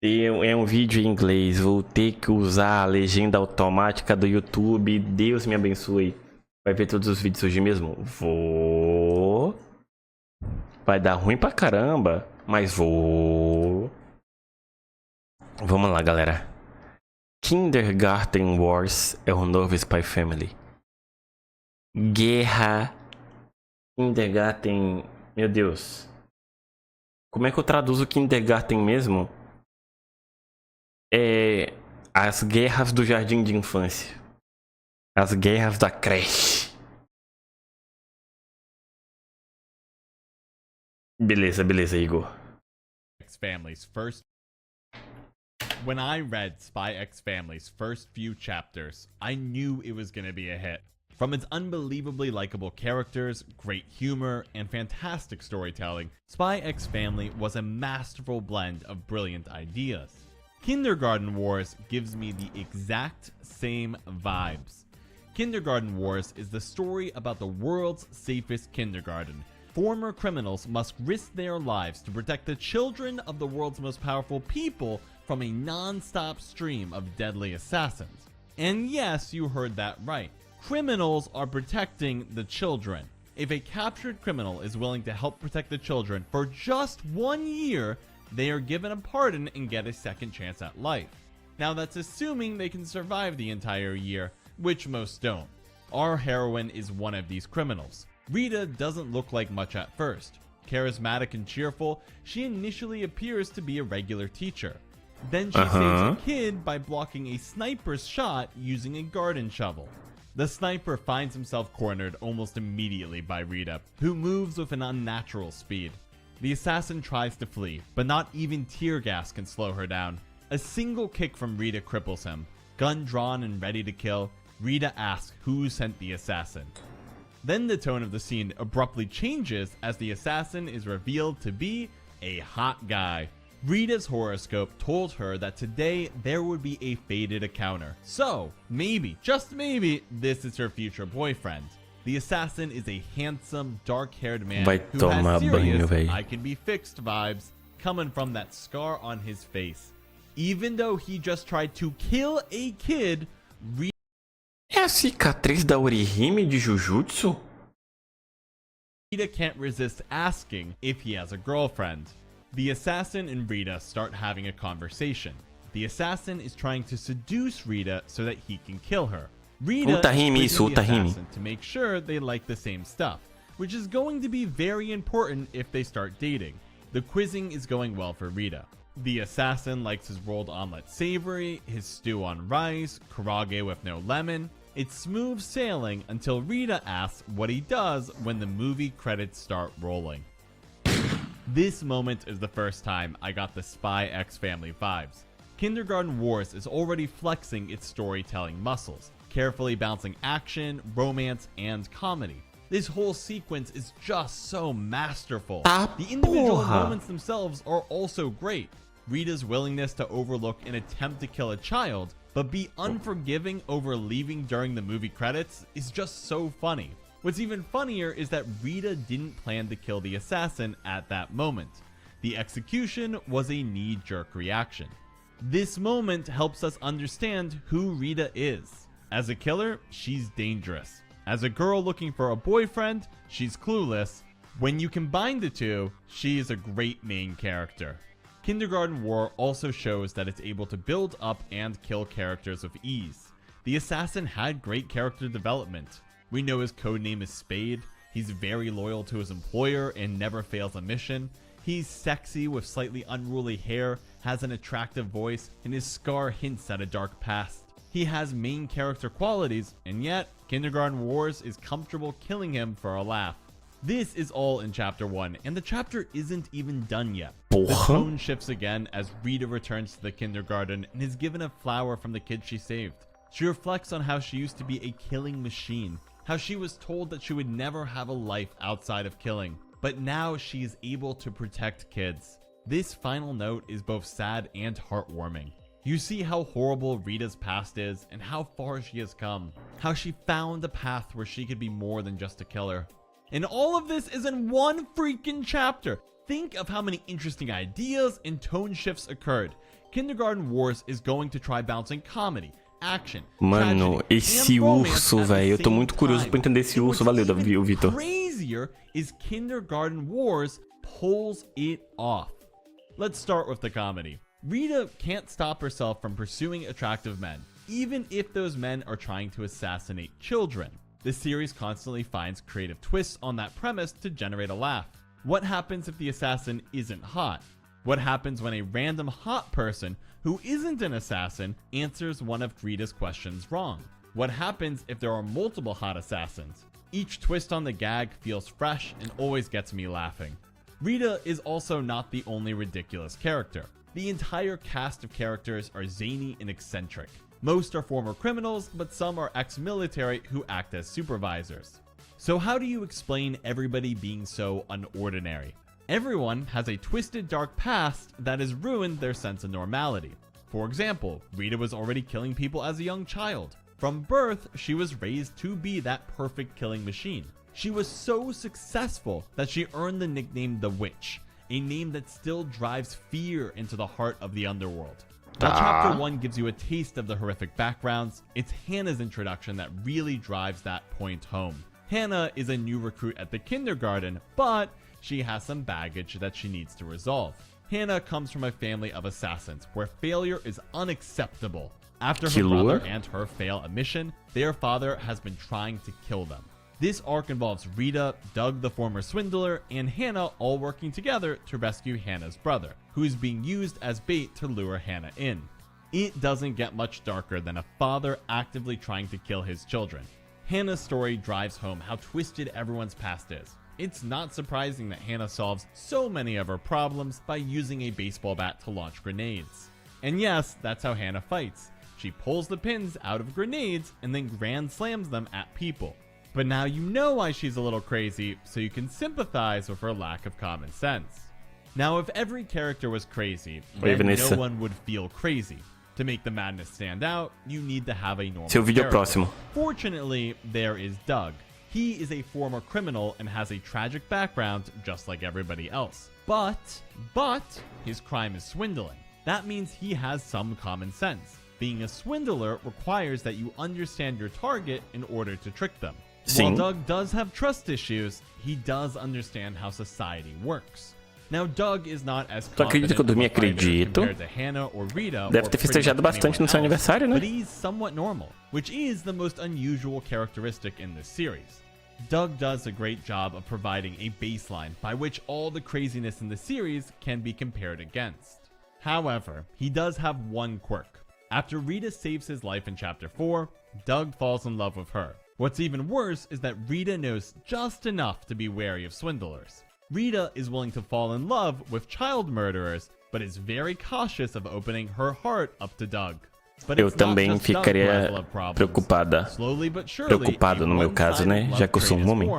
É um vídeo em inglês, vou ter que usar a legenda automática do YouTube. Deus me abençoe. Vai ver todos os vídeos hoje mesmo? Vou. Vai dar ruim pra caramba, mas vou. Vamos lá, galera. Kindergarten Wars é o novo Spy Family. Guerra. Kindergarten. Meu Deus. Como é que eu traduzo Kindergarten mesmo? É. As guerras do jardim de infância. As guerras da creche. Beleza, beleza, Igor. Family's first. When I read Spy X Family's first few chapters, I knew it was going to be a hit. From its unbelievably likable characters, great humor, and fantastic storytelling, Spy X Family was a masterful blend of brilliant ideas. Kindergarten Wars gives me the exact same vibes. Kindergarten Wars is the story about the world's safest kindergarten. Former criminals must risk their lives to protect the children of the world's most powerful people from a non-stop stream of deadly assassins. And yes, you heard that right. Criminals are protecting the children. If a captured criminal is willing to help protect the children for just 1 year, they are given a pardon and get a second chance at life. Now that's assuming they can survive the entire year, which most don't. Our heroine is one of these criminals. Rita doesn't look like much at first. Charismatic and cheerful, she initially appears to be a regular teacher. Then she saves a kid by blocking a sniper's shot using a garden shovel. The sniper finds himself cornered almost immediately by Rita, who moves with an unnatural speed. The assassin tries to flee, but not even tear gas can slow her down. A single kick from Rita cripples him. Gun drawn and ready to kill, Rita asks who sent the assassin. Then the tone of the scene abruptly changes as the assassin is revealed to be a hot guy. Rita's horoscope told her that today there would be a fated encounter. So, maybe, just maybe, this is her future boyfriend. The assassin is a handsome, dark-haired man who has serious I can be fixed vibes coming from that scar on his face. Even though he just tried to kill a kid, É a cicatriz da orihime de Jujutsu? Rita can't resist asking if he has a girlfriend. The assassin and Rita start having a conversation. The assassin is trying to seduce Rita so that he can kill her. Rita is quizzing the assassin to make sure they like the same stuff, which is going to be very important if they start dating. The quizzing is going well for Rita. The assassin likes his rolled omelet savory, his stew on rice, karage with no lemon. It's smooth sailing until Rita asks what he does when the movie credits start rolling. This moment is the first time I got the Spy X Family vibes. Kindergarten Wars is already flexing its storytelling muscles, carefully balancing action, romance, and comedy. This whole sequence is just so masterful. The individual moments themselves are also great. Rita's willingness to overlook an attempt to kill a child, but be unforgiving over leaving during the movie credits is just so funny. What's even funnier is that Rita didn't plan to kill the assassin at that moment. The execution was a knee-jerk reaction. This moment helps us understand who Rita is. As a killer, she's dangerous. As a girl looking for a boyfriend, she's clueless. When you combine the two, she is a great main character. Kindergarten War also shows that it's able to build up and kill characters with ease. The assassin had great character development. We know his codename is Spade. He's very loyal to his employer and never fails a mission. He's sexy with slightly unruly hair, has an attractive voice, and his scar hints at a dark past. He has main character qualities, and yet Kindergarten Wars is comfortable killing him for a laugh. This is all in chapter 1, and the chapter isn't even done yet. The tone shifts again as Rita returns to the kindergarten and is given a flower from the kid she saved. She reflects on how she used to be a killing machine, how she was told that she would never have a life outside of killing, but now she is able to protect kids. This final note is both sad and heartwarming. You see how horrible Rita's past is and how far she has come, how she found a path where she could be more than just a killer. And all of this is in one freaking chapter. Think of how many interesting ideas and tone shifts occurred. Kindergarten Wars is going to try balancing comedy, action, Mano, tragedy, esse and romance urso, at the velho. Eu tô same muito curioso time. pra entender esse And urso. what's Valeu, even Vitor. crazier is Kindergarten Wars pulls it off. Let's start with the comedy. Rita can't stop herself from pursuing attractive men, even if those men are trying to assassinate children. The series constantly finds creative twists on that premise to generate a laugh. What happens if the assassin isn't hot? What happens when a random hot person who isn't an assassin answers one of Rita's questions wrong? What happens if there are multiple hot assassins? Each twist on the gag feels fresh and always gets me laughing. Rita is also not the only ridiculous character. The entire cast of characters are zany and eccentric. Most are former criminals, but some are ex-military who act as supervisors. So how do you explain everybody being so unordinary? Everyone has a twisted dark past that has ruined their sense of normality. For example, Rita was already killing people as a young child. From birth, she was raised to be that perfect killing machine. She was so successful that she earned the nickname The Witch, a name that still drives fear into the heart of the underworld. While Chapter 1 gives you a taste of the horrific backgrounds, it's Hannah's introduction that really drives that point home. Hannah is a new recruit at the kindergarten, but she has some baggage that she needs to resolve. Hannah comes from a family of assassins, where failure is unacceptable. After her brother and her fail a mission, their father has been trying to kill them. This arc involves Rita, Doug the former swindler, and Hannah all working together to rescue Hannah's brother, who is being used as bait to lure Hannah in. It doesn't get much darker than a father actively trying to kill his children. Hannah's story drives home how twisted everyone's past is. It's not surprising that Hannah solves so many of her problems by using a baseball bat to launch grenades. And yes, that's how Hannah fights. She pulls the pins out of grenades and then grand slams them at people. But now you know why she's a little crazy, so you can sympathize with her lack of common sense. Now, if every character was crazy, then no one would feel crazy. To make the madness stand out, you need to have a normal character. Fortunately, there is Doug. He is a former criminal and has a tragic background just like everybody else. But, his crime is swindling. That means he has some common sense. Being a swindler requires that you understand your target in order to trick them. While Doug does have trust issues, he does understand how society works. Now, Doug is not as confident compared to Hannah or Rita, deve ter festejado bastante no seu aniversário, né? But he's somewhat normal, which is the most unusual characteristic in this series. Doug does a great job of providing a baseline by which all the craziness in the series can be compared against. However, he does have one quirk. After Rita saves his life in Chapter 4, Doug falls in love with her. What's even worse is that Rita knows just enough to be wary of swindlers. Rita is willing to fall in love with child murderers, but is very cautious of opening her heart up to Doug. Eu também ficaria preocupado no meu caso, né? Já que eu sou homem.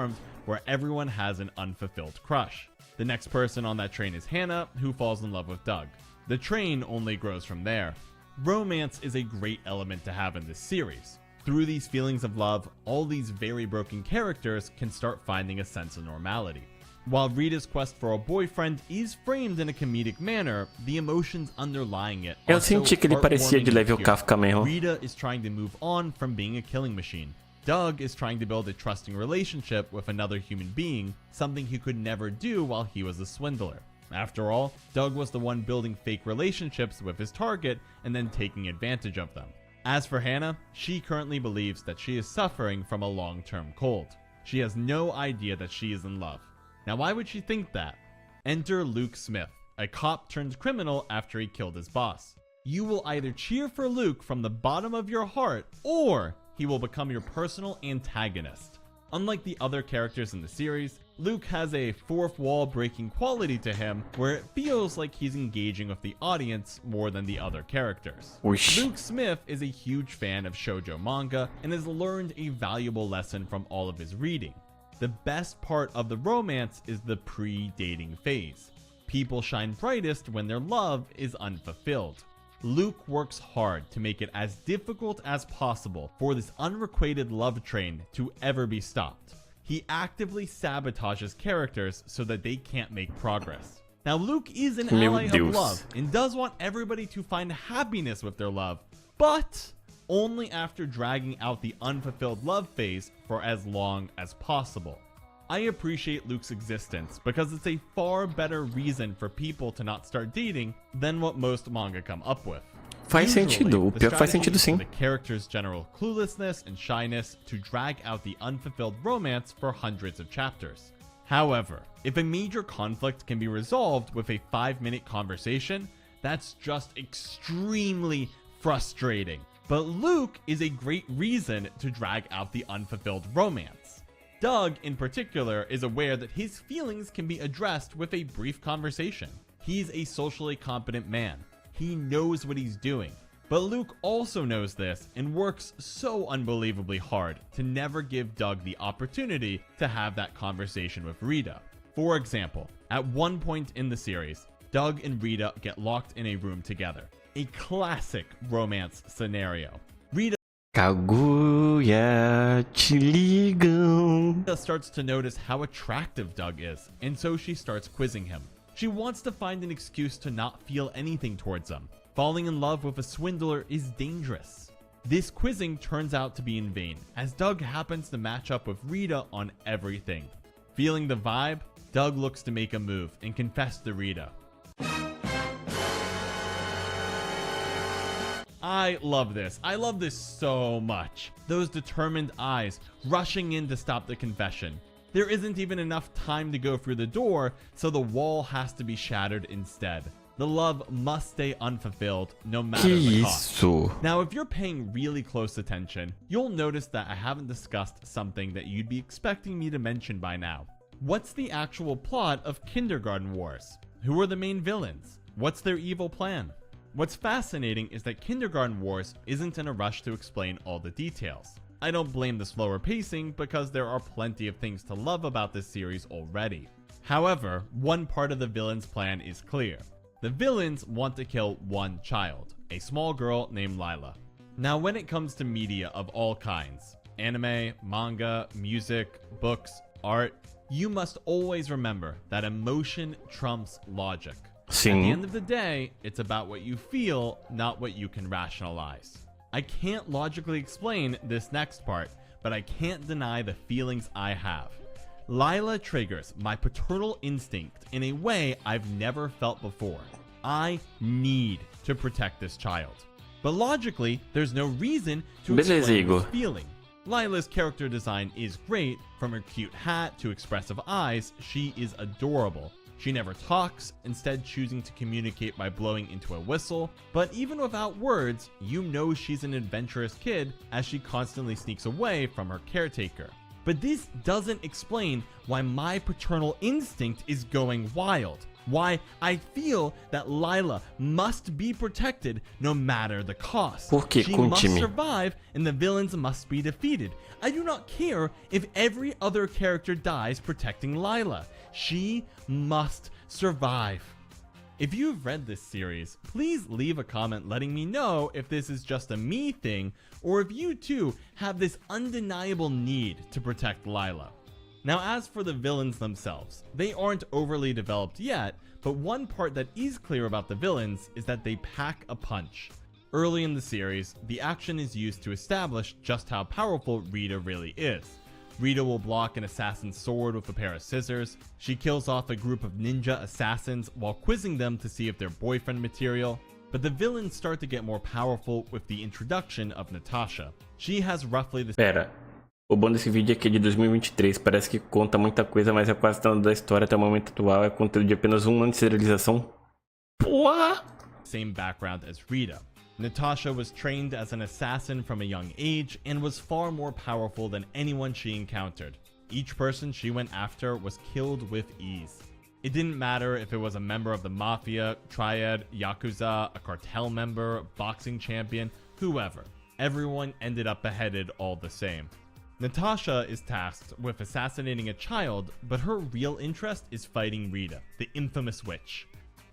Where everyone has an unfulfilled crush. The next person on that train is Hannah, who falls in love with Doug. The train only grows from there. Romance is a great element to have in this series. Through these feelings of love, all these very broken characters can start finding a sense of normality. While Rita's quest for a boyfriend is framed in a comedic manner, the emotions underlying it are so heartwarming. Rita is trying to move on from being a killing machine. Doug is trying to build a trusting relationship with another human being, something he could never do while he was a swindler. After all, Doug was the one building fake relationships with his target and then taking advantage of them. As for Hannah, she currently believes that she is suffering from a long-term cold. She has no idea that she is in love. Now, why would she think that? Enter Luke Smith, a cop turned criminal after he killed his boss. You will either cheer for Luke from the bottom of your heart, or he will become your personal antagonist. Unlike the other characters in the series, Luke has a fourth wall breaking quality to him where it feels like he's engaging with the audience more than the other characters. Luke Smith is a huge fan of shoujo manga and has learned a valuable lesson from all of his reading. The best part of the romance is the pre-dating phase. People shine brightest when their love is unfulfilled. Luke works hard to make it as difficult as possible for this unrequited love train to ever be stopped. He actively sabotages characters so that they can't make progress. Now, Luke is an Meu ally Deus. of love and does want everybody to find happiness with their love, but only after dragging out the unfulfilled love phase for as long as possible. I appreciate Luke's existence because it's a far better reason for people to not start dating than what most manga come up with. Faz sentido. O The pior que faz strategy sentido is sim. for the character's general cluelessness and shyness to drag out the unfulfilled romance for hundreds of chapters. However, if a major conflict can be resolved with a 5-minute conversation, that's just extremely frustrating. But Luke is a great reason to drag out the unfulfilled romance. Doug, in particular, is aware that his feelings can be addressed with a brief conversation. He's a socially competent man. He knows what he's doing. But Luke also knows this and works so unbelievably hard to never give Doug the opportunity to have that conversation with Rita. For example, at one point in the series, Doug and Rita get locked in a room together. A classic romance scenario. Rita Kaguya, te ligam. starts to notice how attractive Doug is, and so she starts quizzing him. She wants to find an excuse to not feel anything towards him. Falling in love with a swindler is dangerous. This quizzing turns out to be in vain, as Doug happens to match up with Rita on everything. Feeling the vibe, Doug looks to make a move and confess to Rita. I love this. I love this so much. Those determined eyes rushing in to stop the confession. There isn't even enough time to go through the door, so the wall has to be shattered instead. The love must stay unfulfilled, no matter Que the cost. isso? Now, if you're paying really close attention, you'll notice that I haven't discussed something that you'd be expecting me to mention by now. What's the actual plot of Kindergarten Wars? Who are the main villains? What's their evil plan? What's fascinating is that Kindergarten Wars isn't in a rush to explain all the details. I don't blame the slower pacing because there are plenty of things to love about this series already. However, one part of the villain's plan is clear. The villains want to kill one child, a small girl named Lila. Now, when it comes to media of all kinds, anime, manga, music, books, art, you must always remember that emotion trumps logic. At the Sim. end of the day, it's about what you feel, not what you can rationalize. I can't logically explain this next part, but I can't deny the feelings I have. Lila triggers my paternal instinct in a way I've never felt before. I need to protect this child. But logically, there's no reason to Beleza, explain Igor. this feeling. Lila's character design is great. From her cute hat to expressive eyes, she is adorable. She never talks, instead choosing to communicate by blowing into a whistle. But even without words, you know she's an adventurous kid as she constantly sneaks away from her caretaker. But this doesn't explain why my paternal instinct is going wild. Why I feel that Lila must be protected no matter the cost. Por quê? She must Conte-me. survive and the villains must be defeated. I do not care if every other character dies protecting Lila. She must survive. If you've read this series, please leave a comment letting me know if this is just a me thing or if you too have this undeniable need to protect Lila. Now, as for the villains themselves, they aren't overly developed yet, but one part that is clear about the villains is that they pack a punch. Early in the series, the action is used to establish just how powerful Rita really is. Rita will block an assassin's sword with a pair of scissors. She kills off a group of ninja assassins while quizzing them to see if they're boyfriend material. But the villains start to get more powerful with the introduction of Natasha. She has roughly the Pera. O bom desse vídeo é que é de 2023. Parece que conta muita coisa, mas é quase tanto da história até o momento atual. É conteúdo de apenas um ano de serialização. Porra! same background as Rita. Natasha was trained as an assassin from a young age and was far more powerful than anyone she encountered. Each person she went after was killed with ease. It didn't matter if it was a member of the Mafia, Triad, Yakuza, a cartel member, boxing champion, whoever. Everyone ended up beheaded all the same. Natasha is tasked with assassinating a child, but her real interest is fighting Rita, the infamous witch.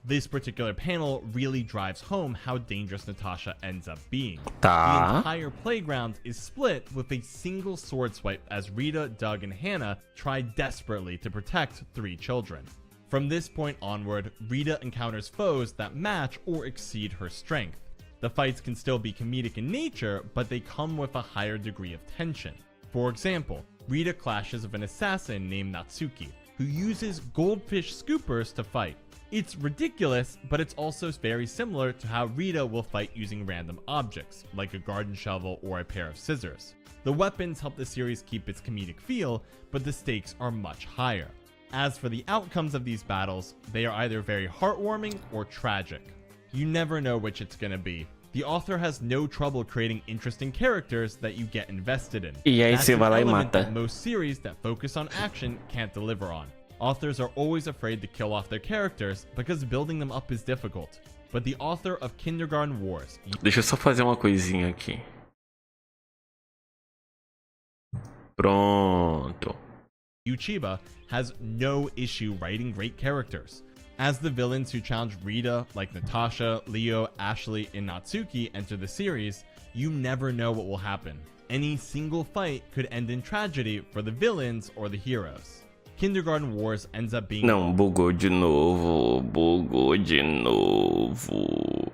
This particular panel really drives home how dangerous Natasha ends up being. Tá. The entire playground is split with a single sword swipe as Rita, Doug, and Hannah try desperately to protect 3 children. From this point onward, Rita encounters foes that match or exceed her strength. The fights can still be comedic in nature, but they come with a higher degree of tension. For example, Rita clashes with an assassin named Natsuki, who uses goldfish scoopers to fight. It's ridiculous, but it's also very similar to how Rita will fight using random objects, like a garden shovel or a pair of scissors. The weapons help the series keep its comedic feel, but the stakes are much higher. As for the outcomes of these battles, they are either very heartwarming or tragic. You never know which it's gonna be. The author has no trouble creating interesting characters that you get invested in. E aí That's você an vai lá e element mata. that most series that focus on action can't deliver on. Authors are always afraid to kill off their characters because building them up is difficult. But the author of Kindergarten Wars... Deixa eu só fazer uma coisinha aqui. Pronto. Uchiba has no issue writing great characters. As the villains who challenge Rita, like Natasha, Leo, Ashley, and Natsuki, enter the series, you never know what will happen. Any single fight could end in tragedy for the villains or the heroes. Kindergarten Wars ends up being... Não, bugou de novo. Bugou de novo.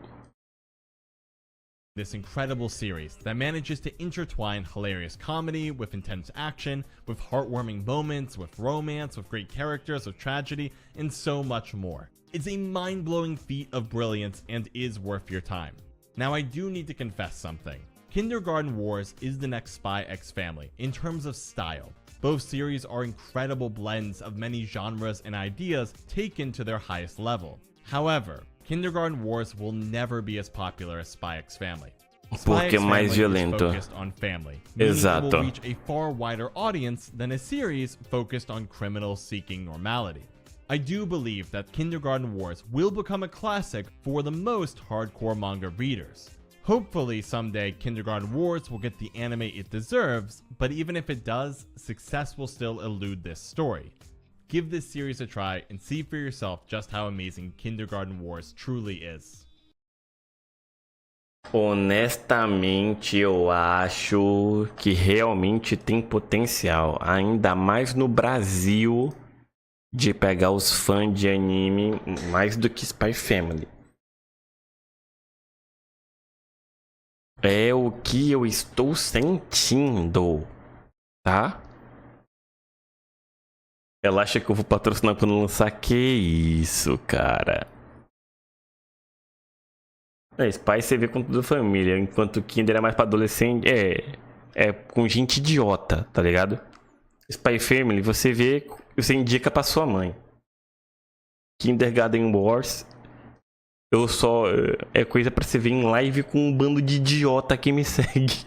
This incredible series that manages to intertwine hilarious comedy with intense action, with heartwarming moments, with romance, with great characters, with tragedy, and so much more. It's a mind-blowing feat of brilliance and is worth your time. Now I do need to confess something. Kindergarten Wars is the next Spy X Family in terms of style. Both series are incredible blends of many genres and ideas taken to their highest level. However, Kindergarten Wars will never be as popular as Spy X Family. Spy Porque X é mais Family is violento. focused on family, meaning it Exato. will reach a far wider audience than a series focused on criminals seeking normality. I do believe that Kindergarten Wars will become a classic for the most hardcore manga readers. Hopefully someday Kindergarten Wars will get the anime it deserves, but even if it does, success will still elude this story. Give this series a try and see for yourself just how amazing Kindergarten Wars truly is. Honestamente, eu acho que realmente tem potencial, ainda mais no Brasil, de pegar os fãs de anime mais do que Spy Family. É o que eu estou sentindo, tá? Ela acha que eu vou patrocinar quando lançar? Que isso, cara. Spy você vê com toda a família, enquanto Kinder é mais pra adolescente, é com gente idiota, tá ligado? Spy Family você vê, você indica pra sua mãe. Kindergarten Wars, eu só, é coisa pra você ver em live com um bando de idiota que me segue.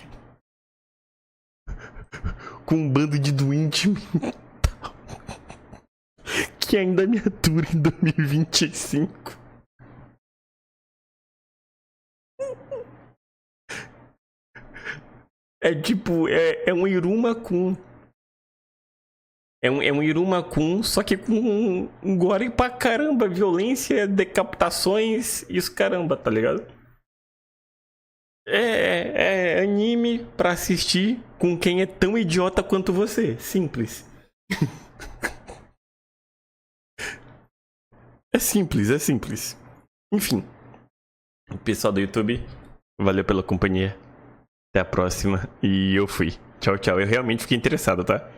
Com um bando de doente mental que ainda me atura em 2025. É tipo, é um Iruma-kun. É um Iruma-kun, só que com um gore pra caramba. Violência, decapitações e os caramba, tá ligado? É anime pra assistir com quem é tão idiota quanto você. Simples. É simples. Enfim. Pessoal do YouTube, valeu pela companhia. Até a próxima. E eu fui. Tchau, tchau. Eu realmente fiquei interessado, tá?